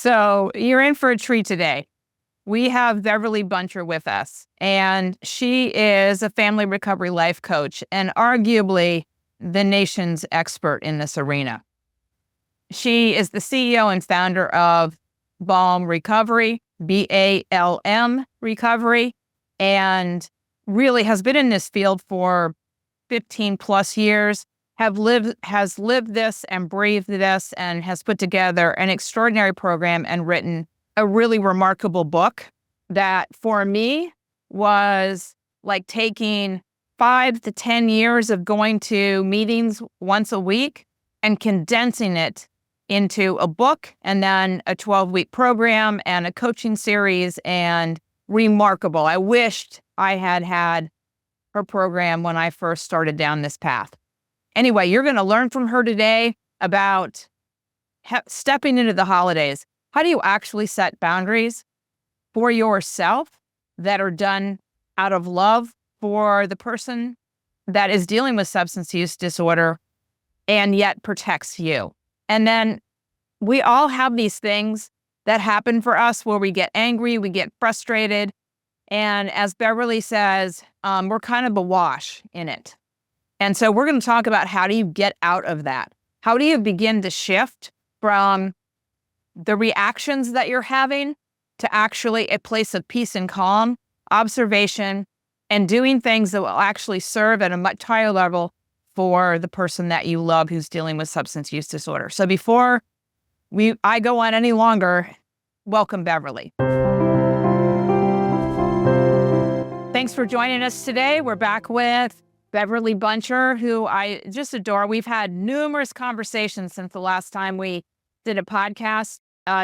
So you're in for a treat today. We have Beverly Buncher with us, and she is a family recovery life coach and arguably the nation's expert in this arena. She is the CEO and founder of BALM Recovery, BALM Recovery, and really has been in this field for 15 plus years, has lived this and breathed this and has put together an extraordinary program and written a really remarkable book that for me was like taking 5 to 10 years of going to meetings once a week and condensing it into a book and then a 12-week program and a coaching series, and remarkable. I wished I had her program when I first started down this path. Anyway, you're going to learn from her today about stepping into the holidays. How do you actually set boundaries for yourself that are done out of love for the person that is dealing with substance use disorder and yet protects you? And then we all have these things that happen for us where we get angry, we get frustrated. And as Beverly says, we're kind of awash in it. And so we're going to talk about how do you get out of that? How do you begin to shift from the reactions that you're having to actually a place of peace and calm, observation, and doing things that will actually serve at a much higher level for the person that you love who's dealing with substance use disorder. So before I go on any longer, welcome Beverly. Thanks for joining us today. We're back with Beverly Buncher, who I just adore. We've had numerous conversations since the last time we did a podcast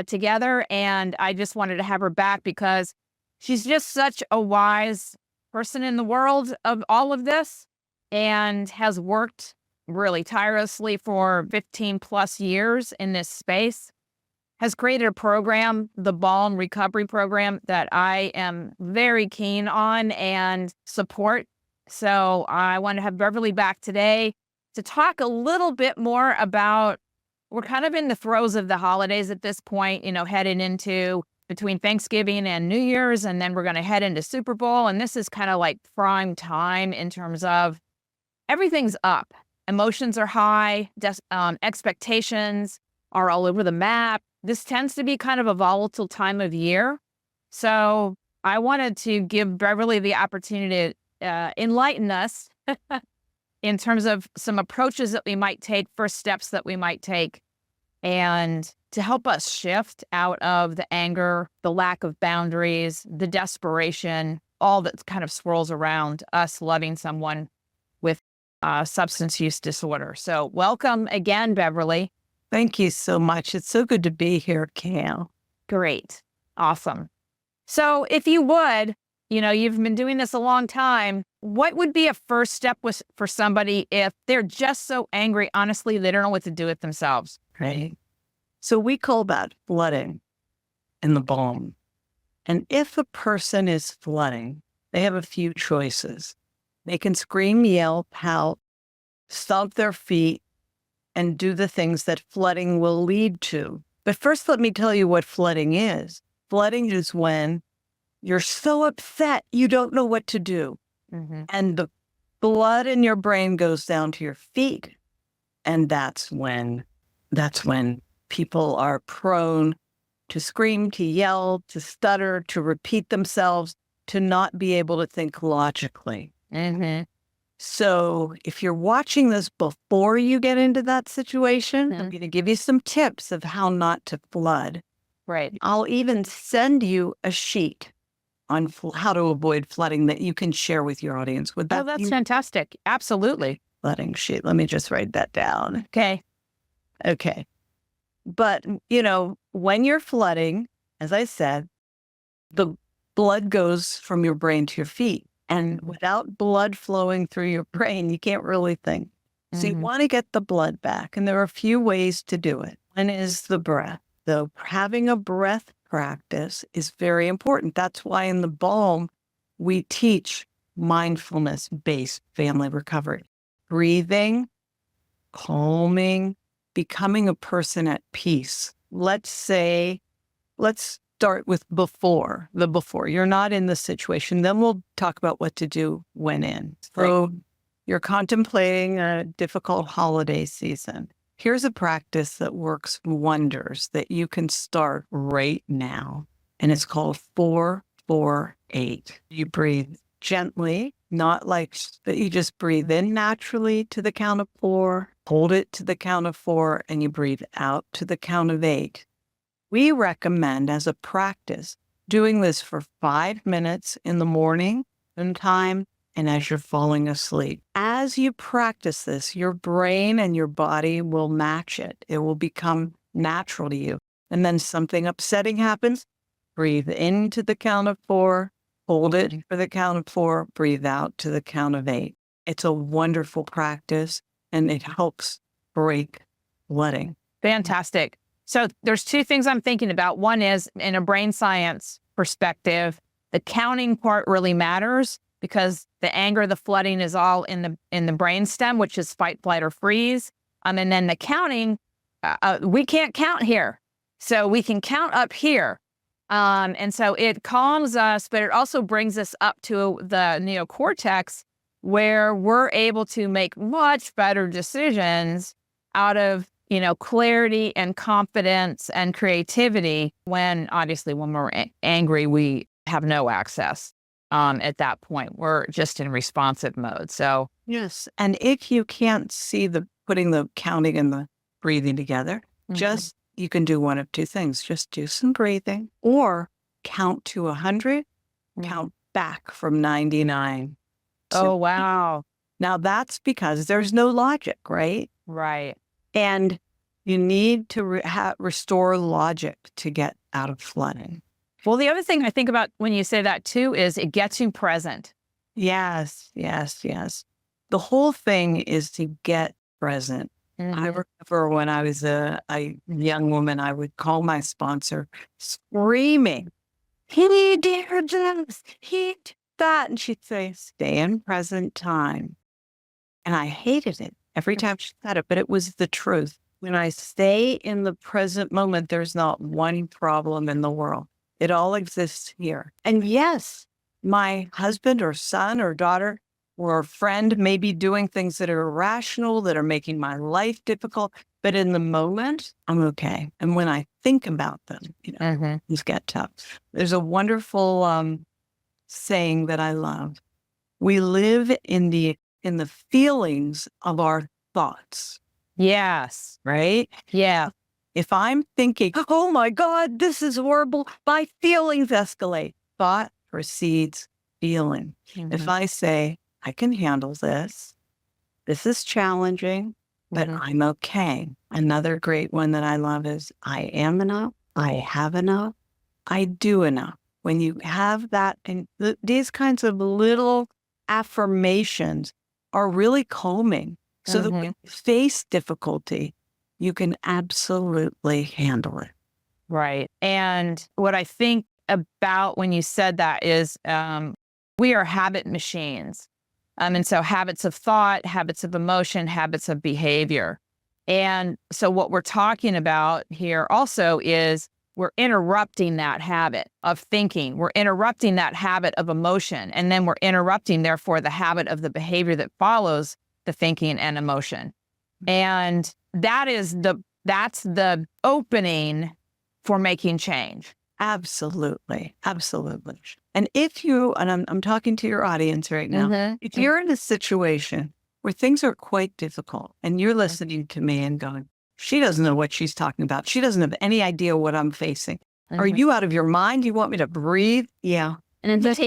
together, and I just wanted to have her back because she's just such a wise person in the world of all of this and has worked really tirelessly for 15 plus years in this space, has created a program, the BALM Recovery Program, that I am very keen on and support. So I want to have Beverly back today to talk a little bit more about, we're kind of in the throes of the holidays at this point, heading into between Thanksgiving and New Year's, and then we're going to head into Super Bowl. And this is kind of like prime time in terms of everything's up. Emotions are high, expectations are all over the map. This tends to be kind of a volatile time of year. So I wanted to give Beverly the opportunity to enlighten us in terms of some approaches that we might take, first steps that we might take, and to help us shift out of the anger, the lack of boundaries, the desperation, all that kind of swirls around us loving someone with substance use disorder. So welcome again, Beverly. Thank you so much. It's so good to be here, Cal. Great. Awesome. So if you would, you've been doing this a long time. What would be a first step for somebody if they're just so angry, honestly, they don't know what to do with themselves? Right. So we call that flooding in the BALM. And if a person is flooding, they have a few choices. They can scream, yell, pout, stomp their feet, and do the things that flooding will lead to. But first, let me tell you what flooding is. Flooding is when you're so upset you don't know what to do. Mm-hmm. And the blood in your brain goes down to your feet. And that's when people are prone to scream, to yell, to stutter, to repeat themselves, to not be able to think logically. Mm-hmm. So if you're watching this before you get into that situation, I'm going to give you some tips of how not to flood. Right. I'll even send you a sheet on how to avoid flooding that you can share with your audience. Would that that's fantastic. Absolutely. Flooding sheet. Let me just write that down. Okay. But, when you're flooding, as I said, the blood goes from your brain to your feet. And without blood flowing through your brain, you can't really think. So you want to get the blood back. And there are a few ways to do it. One is the breath. So having a breath practice is very important. That's why in the BALM, we teach mindfulness-based family recovery. Breathing, calming, becoming a person at peace. Let's say let's start with before. You're not in the situation. Then we'll talk about what to do when in. So you're contemplating a difficult holiday season. Here's a practice that works wonders that you can start right now. And it's called 4-4-8. You breathe gently, not like that. You just breathe in naturally to the count of 4, hold it to the count of 4, and you breathe out to the count of 8. We recommend as a practice doing this for 5 minutes in the morning and time and as you're falling asleep. As you practice this, your brain and your body will match it. It will become natural to you. And then something upsetting happens, breathe into the count of 4, hold it for the count of 4, breathe out to the count of 8. It's a wonderful practice and it helps break flooding. Fantastic. So there's 2 things I'm thinking about. One is, in a brain science perspective, the counting part really matters because the anger, the flooding is all in the brain stem, which is fight, flight, or freeze. And then the counting, we can't count here. So we can count up here. And so it calms us, but it also brings us up to the neocortex where we're able to make much better decisions out of, clarity and confidence and creativity when we're angry, we have no access. At that point, we're just in responsive mode. So yes. And if you can't see putting the counting and the breathing together, just you can do one of 2 things. Just do some breathing or count to 100, count back from 99. Oh, wow. Now that's because there's no logic, right? Right. And you need to restore logic to get out of flooding. Well, the other thing I think about when you say that too is it gets you present. Yes. The whole thing is to get present. I remember when I was a young woman, I would call my sponsor screaming, "He did this, he did that." And she'd say, "Stay in present time." And I hated it every time she said it, but it was the truth. When I stay in the present moment, there's not one problem in the world. It all exists here. And yes, my husband or son or daughter or friend may be doing things that are irrational, that are making my life difficult, but in the moment, I'm okay. And when I think about them, things get tough. There's a wonderful saying that I love. We live in the feelings of our thoughts. Yes. Right? Yeah. If I'm thinking, "Oh my God, this is horrible," my feelings escalate. Thought precedes feeling. If I say, "I can handle this. This is challenging, but I'm okay." Another great one that I love is, "I am enough. I have enough. I do enough." When you have that, and these kinds of little affirmations are really calming. So that when you face difficulty, you can absolutely handle it. Right. And what I think about when you said that is we are habit machines. And so habits of thought, habits of emotion, habits of behavior. And so what we're talking about here also is we're interrupting that habit of thinking. We're interrupting that habit of emotion. And then we're interrupting, therefore, the habit of the behavior that follows the thinking and emotion. And that's the opening for making change. Absolutely. And if you, and I'm talking to your audience right now, if you're in a situation where things are quite difficult and you're listening to me and going, "She doesn't know what she's talking about. She doesn't have any idea what I'm facing. Are you out of your mind? You want me to breathe?" Yeah. And it's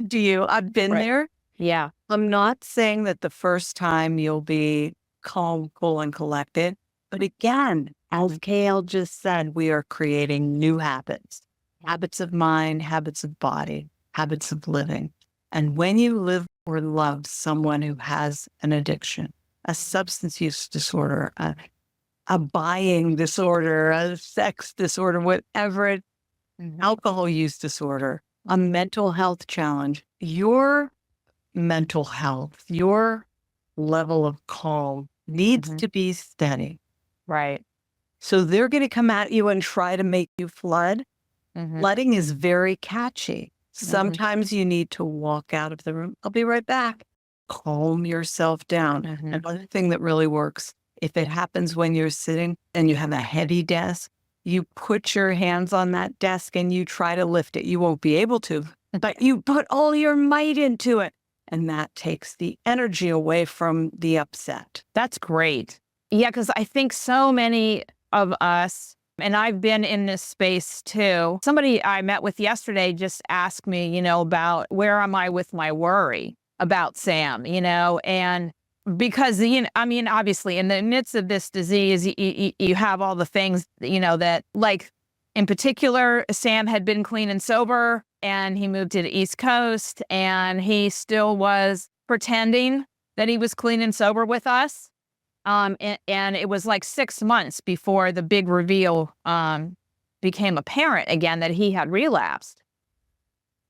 do you? I've been there. Yeah. I'm not saying that the first time you'll be calm, cool, and collected. But again, as Kale just said, we are creating new habits of mind, habits of body, habits of living. And when you live or love someone who has an addiction, a substance use disorder, a buying disorder, a sex disorder, whatever, alcohol use disorder, a mental health challenge, your mental health, your level of calm needs to be steady. Right. So they're going to come at you and try to make you flood. Flooding is very catchy. Sometimes you need to walk out of the room. I'll be right back. Calm yourself down. Another thing that really works, if it happens when you're sitting and you have a heavy desk, you put your hands on that desk and you try to lift it. You won't be able to, but you put all your might into it. And that takes the energy away from the upset. That's great. Yeah, because I think so many of us, and I've been in this space too. Somebody I met with yesterday just asked me, about where am I with my worry about Sam, and because, obviously in the midst of this disease, you have all the things, that like in particular, Sam had been clean and sober and he moved to the East Coast and he still was pretending that he was clean and sober with us. And it was like 6 months before the big reveal became apparent again that he had relapsed.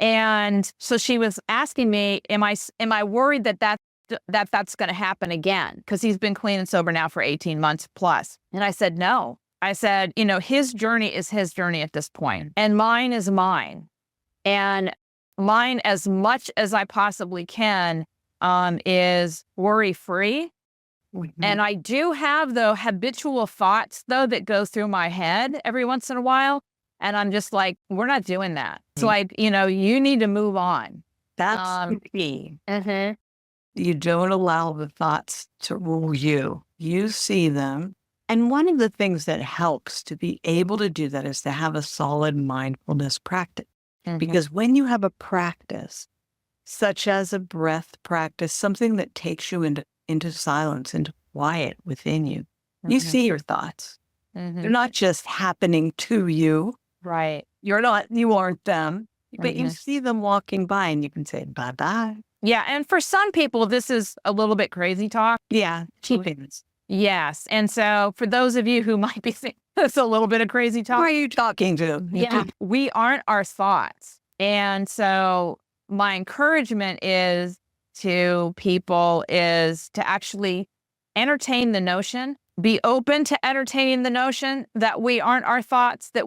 And so she was asking me, am I worried that's going to happen again? Because he's been clean and sober now for 18 months plus. And I said, no. I said, his journey is his journey at this point, and mine is mine. And mine, as much as I possibly can, is worry-free. And I do have, though, habitual thoughts, though, that go through my head every once in a while. And I'm just like, we're not doing that. So you need to move on. That's the key. You don't allow the thoughts to rule you. You see them. And one of the things that helps to be able to do that is to have a solid mindfulness practice. Because when you have a practice, such as a breath practice, something that takes you into silence, into quiet within you, you see your thoughts. They're not just happening to you. Right. You aren't them, but you see them walking by and you can say, bye-bye. Yeah. And for some people, this is a little bit crazy talk. Yeah. Cheapings. Yes. And so for those of you who might be thinking it's a little bit of crazy talk. Who are you talking to? Yeah. We aren't our thoughts. And so my encouragement is to people is to actually entertain the notion, be open to entertaining the notion that we aren't our thoughts, that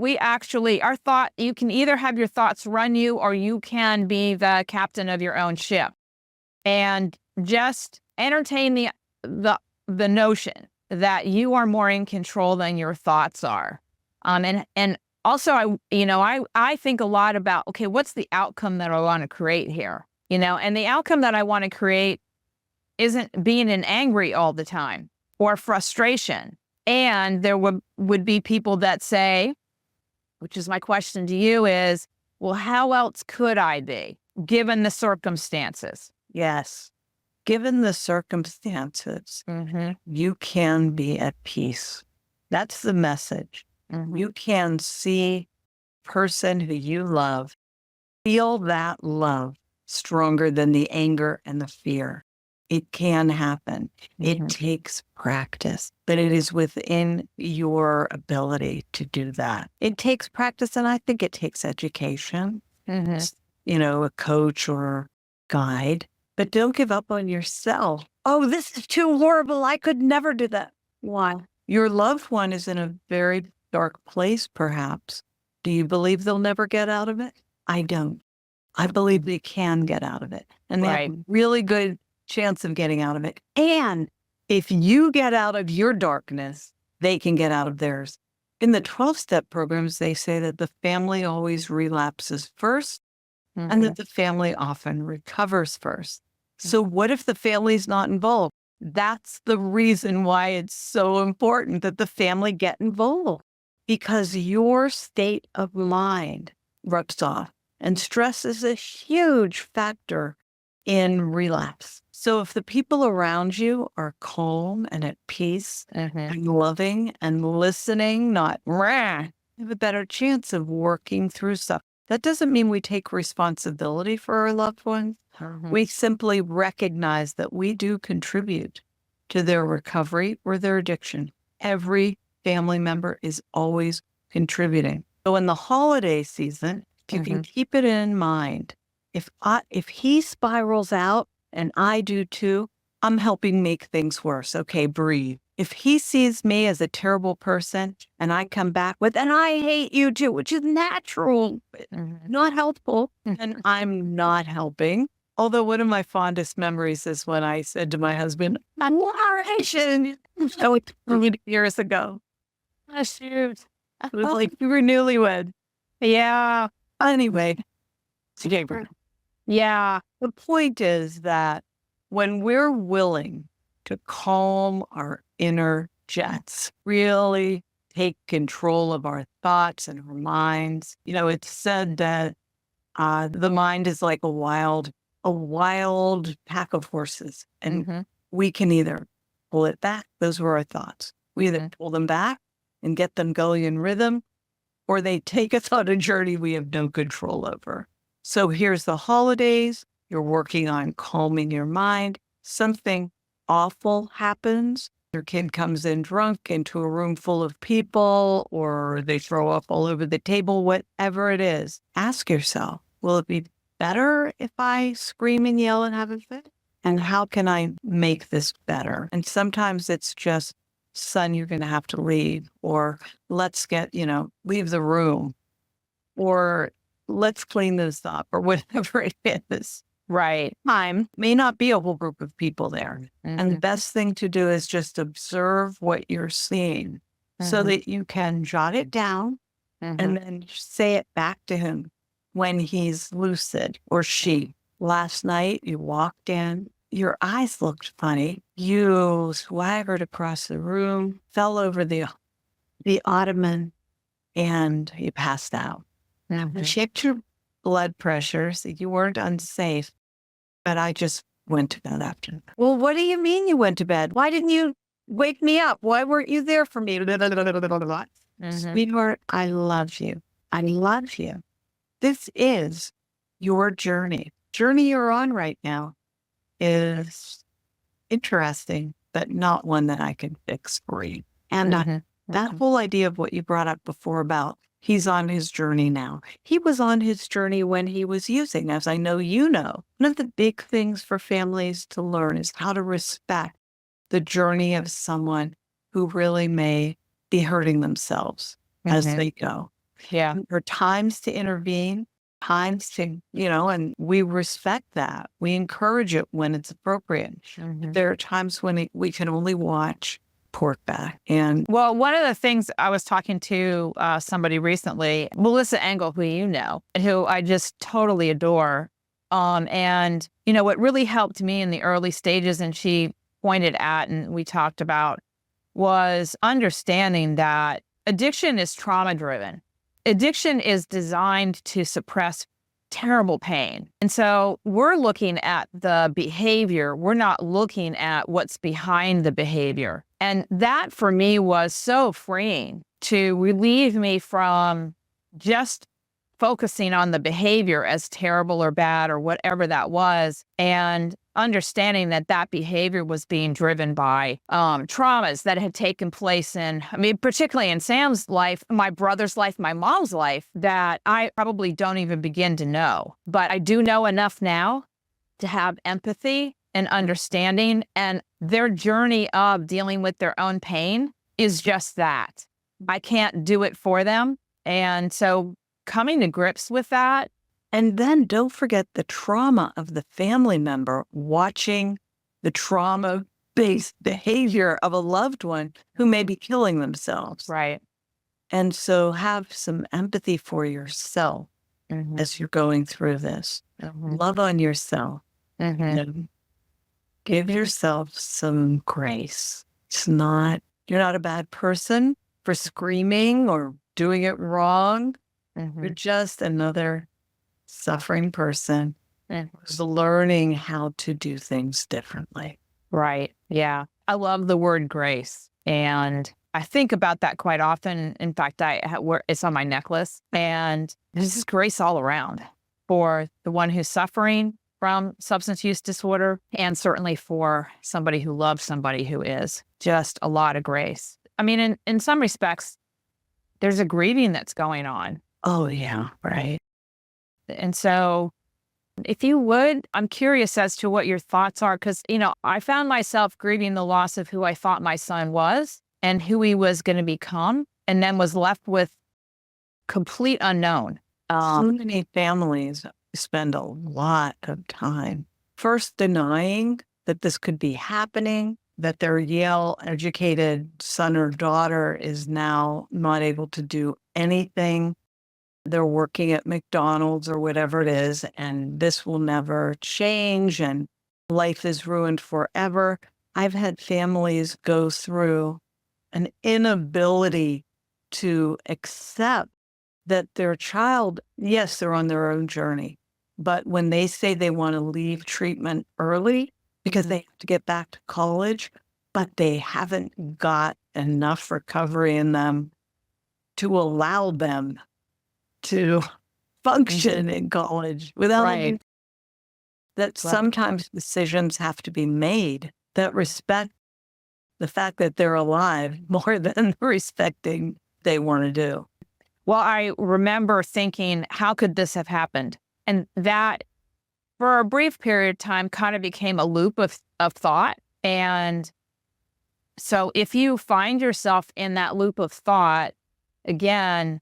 you can either have your thoughts run you or you can be the captain of your own ship. And just entertain the notion that you are more in control than your thoughts are. And also, I think a lot about, okay, what's the outcome that I want to create here? And the outcome that I want to create isn't being angry all the time or frustration. And there would be people that say, which is my question to you is, well, how else could I be given the circumstances? Yes. Given the circumstances, you can be at peace. That's the message. You can see the person who you love, feel that love stronger than the anger and the fear. It can happen. It takes practice, but it is within your ability to do that. It takes practice, and I think it takes education, a coach or guide. But don't give up on yourself. Oh, this is too horrible. I could never do that. Why? Your loved one is in a very dark place, perhaps. Do you believe they'll never get out of it? I don't. I believe they can get out of it. And they have a really good chance of getting out of it. And if you get out of your darkness, they can get out of theirs. In the 12-step programs, they say that the family always relapses first and that the family often recovers first. So what if the family's not involved? That's the reason why it's so important that the family get involved, because your state of mind rubs off. And stress is a huge factor in relapse. So if the people around you are calm and at peace and loving and listening, not rah, you have a better chance of working through stuff. That doesn't mean we take responsibility for our loved ones. We simply recognize that we do contribute to their recovery or their addiction. Every family member is always contributing. So in the holiday season, if you can keep it in mind, if he spirals out and I do too, I'm helping make things worse. Okay, breathe. If he sees me as a terrible person and I come back with, and I hate you too, which is natural, but not helpful, and I'm not helping. Although one of my fondest memories is when I said to my husband, I'm Haitian. Oh, it's years ago. Oh, shoot. It was like we were newlywed. Yeah. Anyway, Yeah. the point is that when we're willing to calm our inner jets, really take control of our thoughts and our minds, it's said that the mind is like a wild pack of horses, and we can either pull it back. Those were our thoughts. We either pull them back and get them going in rhythm, or they take us on a journey we have no control over. So here's the holidays. You're working on calming your mind. Something awful happens. Your kid comes in drunk into a room full of people, or they throw up all over the table, whatever it is. Ask yourself, will it be better if I scream and yell and have a fit? And how can I make this better? And sometimes it's just, son, you're going to have to leave, or let's leave the room, or let's clean this up, or whatever it is. Right. Time may not be a whole group of people there. And the best thing to do is just observe what you're seeing so that you can jot it down and then say it back to him when he's lucid, or she. Last night you walked in, your eyes looked funny. You swaggered across the room, fell over the ottoman, and you passed out. I checked your blood pressure, so you weren't unsafe, but I just went to bed after. Well, what do you mean you went to bed? Why didn't you wake me up? Why weren't you there for me? Sweetheart, I love you. I love you. This is your journey. Journey you're on right now is interesting, but not one that I can fix for you. And that whole idea of what you brought up before about he's on his journey now. He was on his journey when he was using, as I know you know. One of the big things for families to learn is how to respect the journey of someone who really may be hurting themselves as they go. Yeah. There are times to intervene, times to, and we respect that. We encourage it when it's appropriate. There are times when we can only watch, pork back. And well, one of the things I was talking to somebody recently, Melissa Engel, who you know, who I just totally adore. And, what really helped me in the early stages, and she pointed at, and we talked about, was understanding that addiction is trauma driven. Addiction is designed to suppress terrible pain. And so we're looking at the behavior. We're not looking at what's behind the behavior. And that for me was so freeing to relieve me from just focusing on the behavior as terrible or bad or whatever that was, and understanding that that behavior was being driven by traumas that had taken place particularly in Sam's life, my brother's life, my mom's life, that I probably don't even begin to know. But I do know enough now to have empathy and understanding, and their journey of dealing with their own pain is just that. I can't do it for them. And so coming to grips with that. And then don't forget the trauma of the family member watching the trauma-based behavior of a loved one who may be killing themselves. Right. And so have some empathy for yourself as you're going through this. Love on yourself. And give yourself some grace. You're not a bad person for screaming or doing it wrong. You're just another suffering person who's learning how to do things differently. Right. Yeah. I love the word grace. And I think about that quite often. In fact, it's on my necklace. And there's just grace all around for the one who's suffering from substance use disorder, and certainly for somebody who loves somebody who is. Just a lot of grace. I mean, in some respects, there's a grieving that's going on. Oh, yeah. Right. And so If you would, I'm curious as to what your thoughts are, because, I found myself grieving the loss of who I thought my son was and who he was going to become, and then was left with complete unknown. So many families spend a lot of time first denying that this could be happening, that their Yale educated son or daughter is now not able to do anything. They're working at McDonald's or whatever it is, and this will never change, and life is ruined forever. I've had families go through an inability to accept that their child, yes, they're on their own journey, but when they say they want to leave treatment early because they have to get back to college, but they haven't got enough recovery in them to allow them to function in college without Right. that sometimes decisions have to be made that respect the fact that they're alive more than respecting they want to do. Well, I remember thinking, how could this have happened? And that, for a brief period of time, kind of became a loop of thought. And so if you find yourself in that loop of thought, again,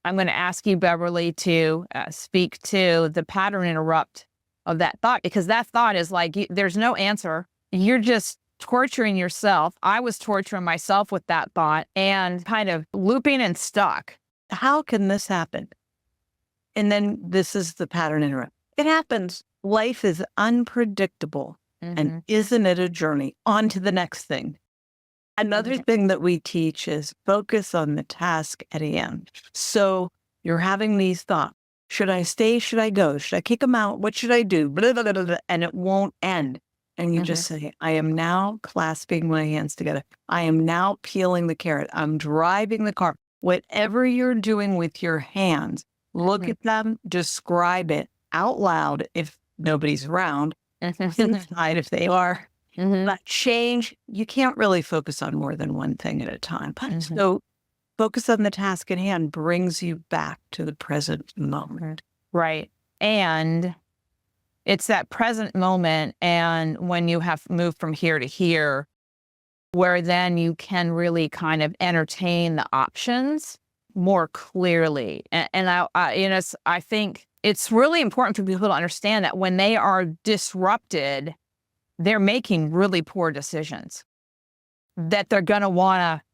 I'm going to ask you, Beverly, to speak to the pattern interrupt of that thought, because that thought is like, there's no answer. You're just torturing yourself. I was torturing myself with that thought and kind of looping and stuck. How can this happen? And then this is the pattern interrupt. It happens. Life is unpredictable. And isn't it a journey? On to the next thing. Another thing that we teach is focus on the task at hand. So you're having these thoughts. Should I stay? Should I go? Should I kick them out? What should I do? Blah, blah, blah, blah, and it won't end. And you just say, I am now clasping my hands together. I am now peeling the carrot. I'm driving the car. Whatever you're doing with your hands, look at them, describe it out loud if nobody's around, inside if they are. But change, you can't really focus on more than one thing at a time. So focus on the task at hand brings you back to the present moment. Right. And it's that present moment. And when you have moved from here to here, where then you can really kind of entertain the options more clearly. And I think it's really important for people to understand that when they are disrupted, they're making really poor decisions that they're going to want to,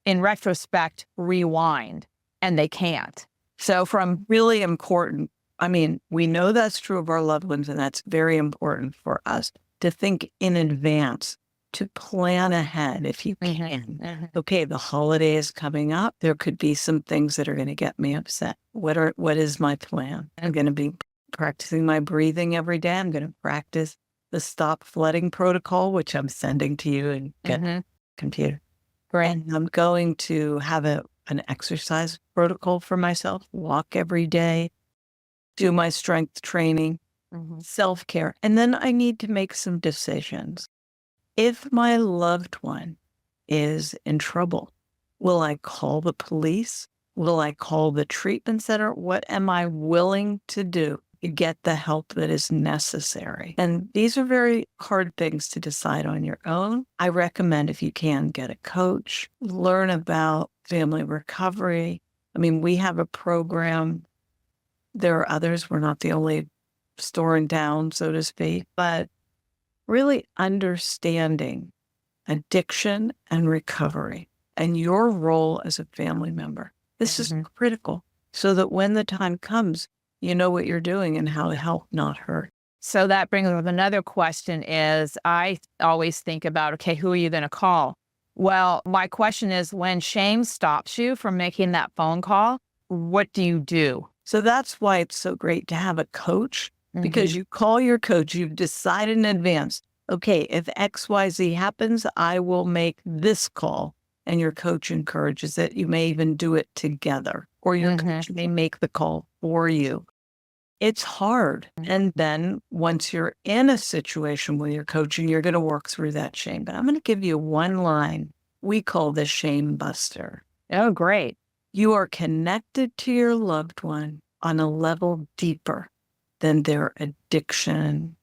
in retrospect, rewind, and they can't. So from really important, I mean, we know that's true of our loved ones, and that's very important for us to think in advance, to plan ahead if you can. Okay, the holiday is coming up. There could be some things that are going to get me upset. What is my plan? I'm going to be practicing my breathing every day. I'm going to practice the stop flooding protocol, which I'm sending to you and get computer. Great. And I'm going to have an exercise protocol for myself, walk every day, do my strength training, self-care. And then I need to make some decisions. If my loved one is in trouble, will I call the police? Will I call the treatment center? What am I willing to do to get the help that is necessary? And these are very hard things to decide on your own. I recommend, if you can, get a coach, learn about family recovery. I mean, we have a program. There are others. We're not the only store in town, so to speak, but really understanding addiction and recovery and your role as a family member. This is critical so that when the time comes, you know what you're doing and how to help, not hurt. So that brings up another question is, I always think about, okay, who are you going to call? Well, my question is, when shame stops you from making that phone call, what do you do? So that's why it's so great to have a coach, because you call your coach, you've decided in advance, okay, if XYZ happens, I will make this call. And your coach encourages it. You may even do it together, or your coach may make the call for you. It's hard. And then once you're in a situation with your coaching, you're going to work through that shame. But I'm going to give you one line. We call this shame buster. Oh, great. You are connected to your loved one on a level deeper than their addiction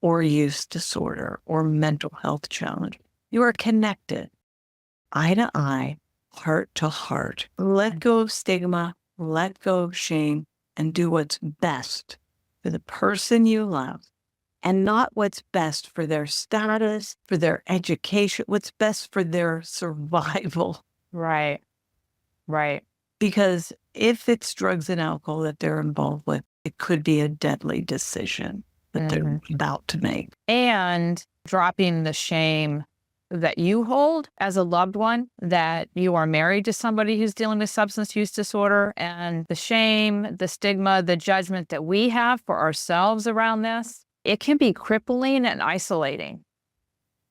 or use disorder or mental health challenge. You are connected, eye to eye, heart to heart. Let go of stigma, let go of shame, and do what's best for the person you love, and not what's best for their status, for their education, what's best for their survival. Right. Right. Because if it's drugs and alcohol that they're involved with, it could be a deadly decision that they're about to make. And dropping the shame that you hold as a loved one, that you are married to somebody who's dealing with substance use disorder, and the shame, the stigma, the judgment that we have for ourselves around this, it can be crippling and isolating.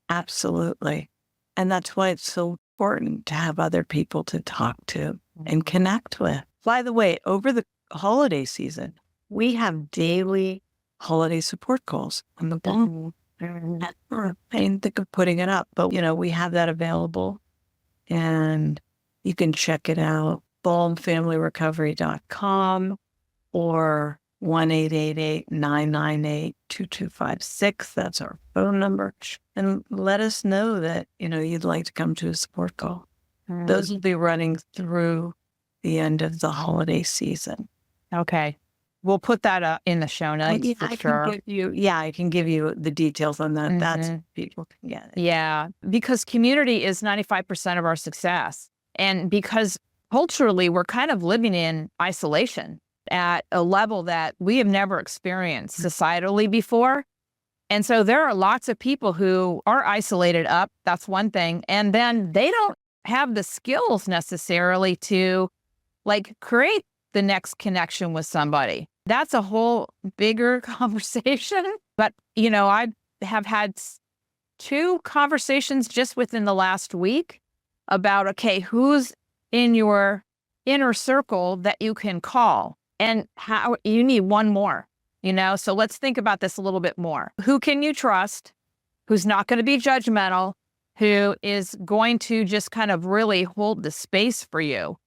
Absolutely. And that's why it's so important to have other people to talk to and connect with. By the way, over the holiday season, we have daily holiday support calls on the BALM. I didn't think of putting it up, but we have that available, and you can check it out, balmfamilyrecovery.com or 1-888-998-2256. That's our phone number. And let us know that, you'd like to come to a support call. Those will be running through the end of the holiday season. Okay. We'll put that in the show notes for sure. I can give you the details on that. That's people can get it. Yeah, because community is 95% of our success. And because culturally, we're kind of living in isolation at a level that we have never experienced societally before. And so there are lots of people who are isolated up. That's one thing. And then they don't have the skills necessarily to create the next connection with somebody. That's a whole bigger conversation. But, I have had 2 conversations just within the last week about, okay, who's in your inner circle that you can call, and how you need one more, so let's think about this a little bit more. Who can you trust? Who's not going to be judgmental? Who is going to just kind of really hold the space for you?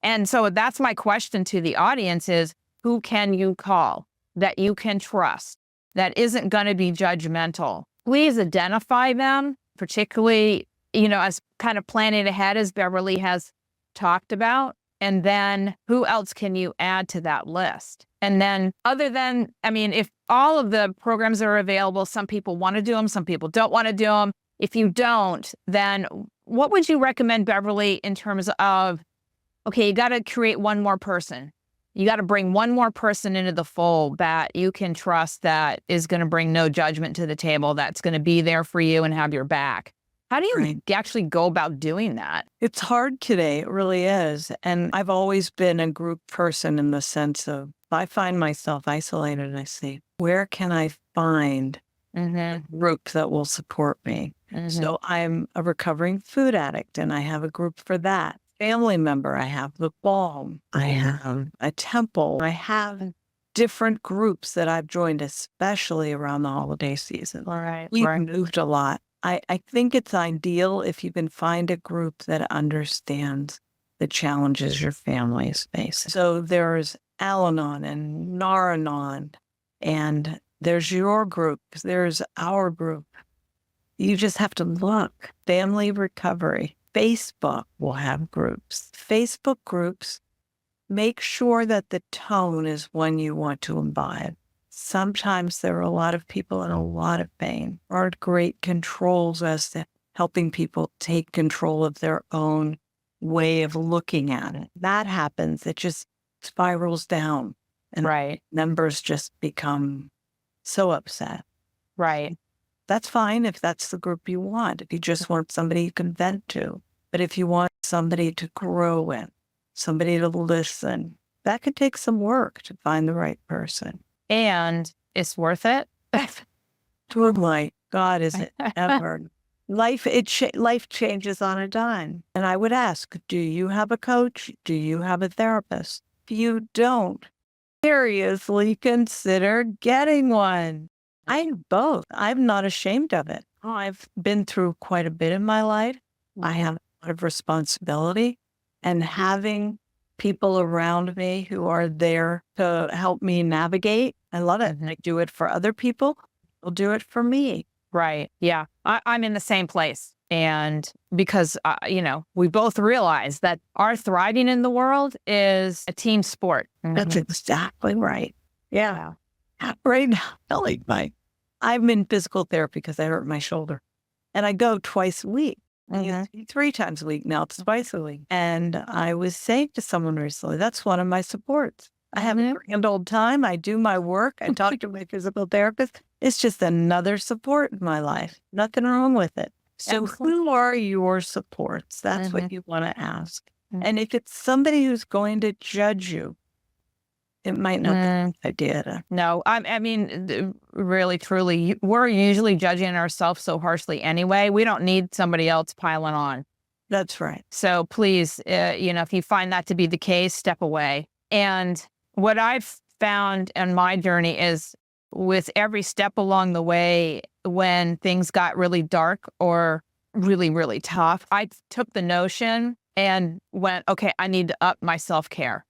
And so that's my question to the audience is, who can you call that you can trust, that isn't going to be judgmental? Please identify them, particularly, as kind of planning ahead as Beverly has talked about. And then who else can you add to that list? And then if all of the programs are available, some people want to do them, some people don't want to do them. If you don't, then what would you recommend, Beverly, in terms of, okay, you got to create one more person. You got to bring one more person into the fold that you can trust, that is going to bring no judgment to the table, that's going to be there for you and have your back. How do you actually go about doing that? It's hard today. It really is. And I've always been a group person in the sense of, if I find myself isolated, I say, where can I find a group that will support me? So I'm a recovering food addict, and I have a group for that. Family member, I have the BALM, I have a temple, I have different groups that I've joined, especially around the holiday season. We've moved a lot. I think it's ideal if you can find a group that understands the challenges your family is facing. So there's Al-Anon and Nar-Anon, and there's your group, there's our group. You just have to look. Family Recovery. Facebook will have groups. Facebook groups, make sure that the tone is one you want to imbibe. Sometimes there are a lot of people in a lot of pain. There aren't great controls as to helping people take control of their own way of looking at it. That happens. It just spirals down. And members just become so upset. That's fine if that's the group you want, if you just want somebody you can vent to. But if you want somebody to grow with, somebody to listen, that could take some work to find the right person. And it's worth it. Oh my God, is it ever? Life changes on a dime. And I would ask, do you have a coach? Do you have a therapist? If you don't, seriously consider getting one. I have both. I'm not ashamed of it. I've been through quite a bit in my life. I have a lot of responsibility, and having people around me who are there to help me navigate. I love it. I do it for other people. I'll do it for me. Right. Yeah. I'm in the same place. And because, we both realize that our thriving in the world is a team sport. That's exactly right. Yeah. Right now, I'm in physical therapy because I hurt my shoulder. And I go twice a week. I used to be 3 times a week. Now it's twice a week. And I was saying to someone recently, that's one of my supports. I have a grand old time. I do my work. I talk to my physical therapist. It's just another support in my life. Nothing wrong with it. So who are your supports? That's what you want to ask. And if it's somebody who's going to judge you, it might not be a good idea. No, I mean, really, truly, we're usually judging ourselves so harshly anyway. We don't need somebody else piling on. That's right. So please, if you find that to be the case, step away. And what I've found in my journey is with every step along the way, when things got really dark or really, really tough, I took the notion and went, okay, I need to up my self-care.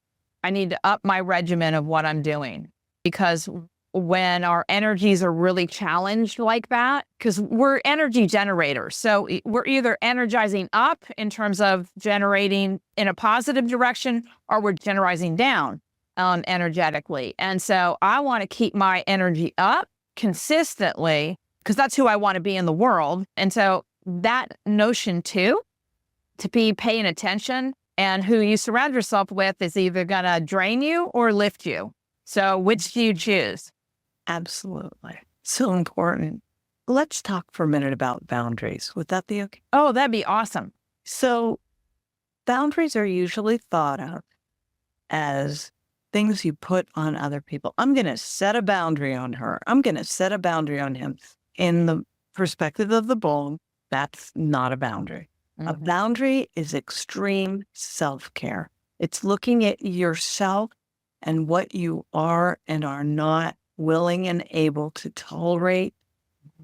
I need to up my regimen of what I'm doing, because when our energies are really challenged like that, because we're energy generators. So we're either energizing up in terms of generating in a positive direction, or we're generalizing down energetically. And so I want to keep my energy up consistently, because that's who I want to be in the world. And so that notion too, to be paying attention, and who you surround yourself with is either going to drain you or lift you. So which do you choose? Absolutely. So important. Let's talk for a minute about boundaries. Would that be okay? Oh, that'd be awesome. So boundaries are usually thought of as things you put on other people. I'm going to set a boundary on her. I'm going to set a boundary on him. In the perspective of the BALM, that's not a boundary. A boundary is extreme self-care. It's looking at yourself and what you are and are not willing and able to tolerate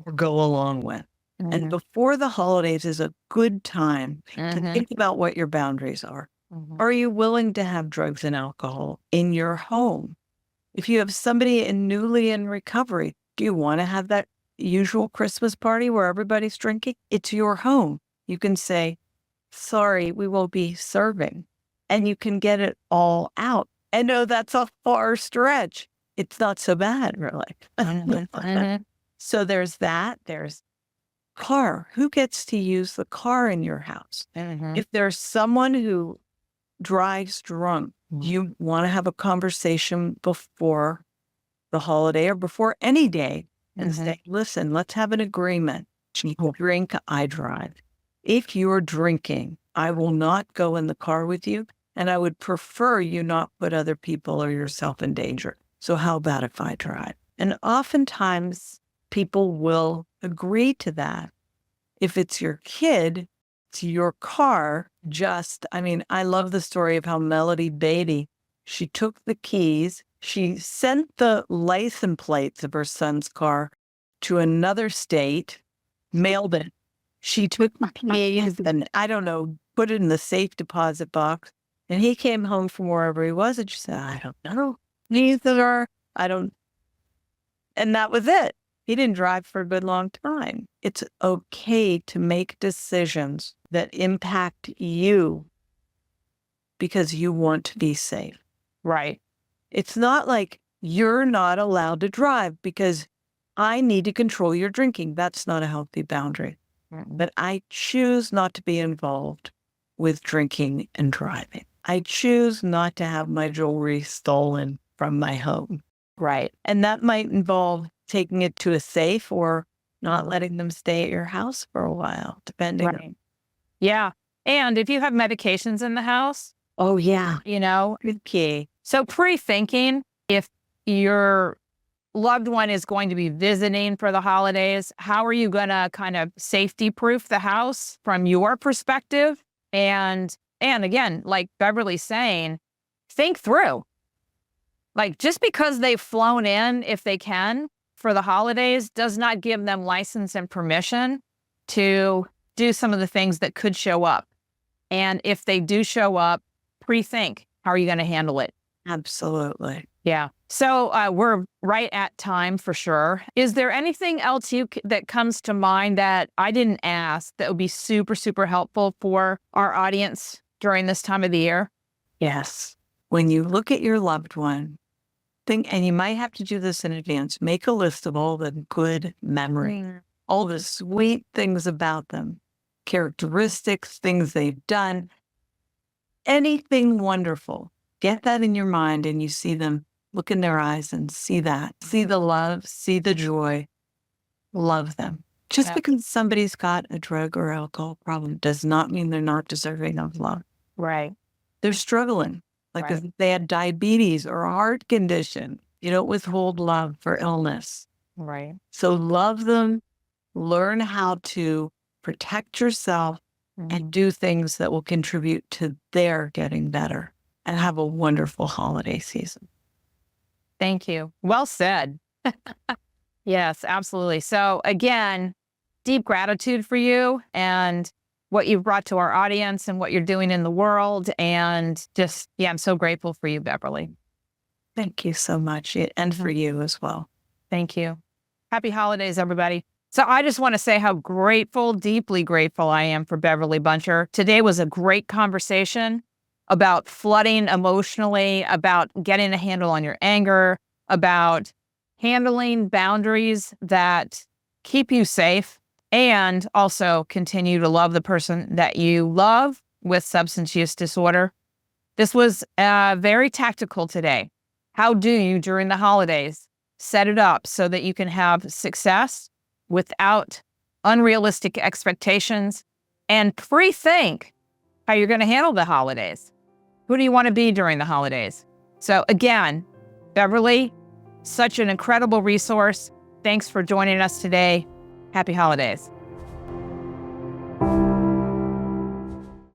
or go along with. And before the holidays is a good time to think about what your boundaries are. Are you willing to have drugs and alcohol in your home? If you have somebody newly in recovery, do you want to have that usual Christmas party where everybody's drinking? It's your home. You can say, sorry, we will be serving. And you can get it all out. And no, that's a far stretch. It's not so bad, really. So there's that. There's car. Who gets to use the car in your house? If there's someone who drives drunk, you want to have a conversation before the holiday or before any day and say, listen, let's have an agreement. You drink, I drive. If you're drinking, I will not go in the car with you, and I would prefer you not put other people or yourself in danger. So how about if I drive? And oftentimes people will agree to that. If it's your kid, it's your car. I love the story of how Melody Beatty, she took the keys, she sent the license plates of her son's car to another state, mailed it. She took my keys and, put it in the safe deposit box. And he came home from wherever he was and she said, I don't know. And that was it. He didn't drive for a good long time. It's okay to make decisions that impact you because you want to be safe. Right. It's not like you're not allowed to drive because I need to control your drinking. That's not a healthy boundary. But I choose not to be involved with drinking and driving. I choose not to have my jewelry stolen from my home. Right. And that might involve taking it to a safe or not letting them stay at your house for a while, depending on. Yeah. And if you have medications in the house. Oh, yeah. Good key. So pre-thinking, if your loved one is going to be visiting for the holidays, how are you going to kind of safety proof the house from your perspective? And again, like Beverly's saying, think through. Like, just because they've flown in, if they can, for the holidays, does not give them license and permission to do some of the things that could show up. And if they do show up, pre-think. How are you going to handle it? Absolutely. Yeah. So we're right at time for sure. Is there anything else that comes to mind that I didn't ask that would be super, super helpful for our audience during this time of the year? Yes. When you look at your loved one, and you might have to do this in advance, make a list of all the good memories, all the sweet things about them, characteristics, things they've done, anything wonderful. Get that in your mind and you see them, look in their eyes and see that. See the love, see the joy, love them. Just Yeah. because somebody's got a drug or alcohol problem does not mean they're not deserving of love. Right. They're struggling. Like if they had diabetes or a heart condition, you don't withhold love for illness. Right. So love them, learn how to protect yourself and do things that will contribute to their getting better, and have a wonderful holiday season. Thank you. Well said. Yes, absolutely. So again, deep gratitude for you and what you've brought to our audience and what you're doing in the world. And just, yeah, I'm so grateful for you, Beverly. Thank you so much. And for you as well. Thank you. Happy holidays, everybody. So I just want to say how grateful, deeply grateful I am for Beverly Buncher. Today was a great conversation about flooding emotionally, about getting a handle on your anger, about handling boundaries that keep you safe, and also continue to love the person that you love with substance use disorder. This was very tactical today. How do you, during the holidays, set it up so that you can have success without unrealistic expectations, and pre-think how you're going to handle the holidays? Who do you want to be during the holidays? So again, Beverly, such an incredible resource. Thanks for joining us today. Happy holidays.